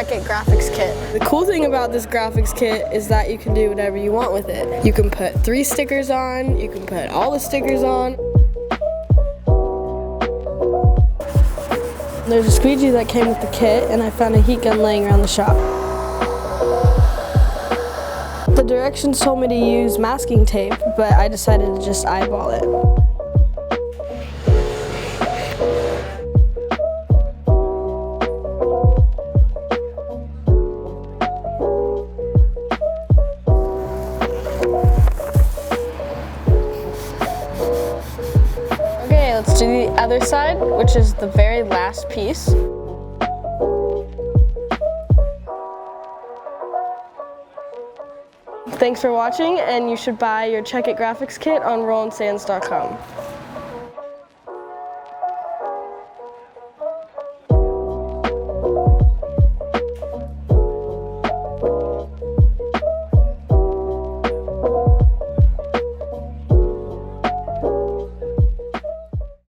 Check It graphics kit. The cool thing about this graphics kit is that you can do whatever you want with it. You can put 3 stickers on, you can put all the stickers on. There's a squeegee that came with the kit, and I found a heat gun laying around the shop. The directions told me to use masking tape, but I decided to just eyeball it. Okay, let's do the other side, which is the very last piece. Thanks for watching, and you should buy your Check It graphics kit on rollandsands.com.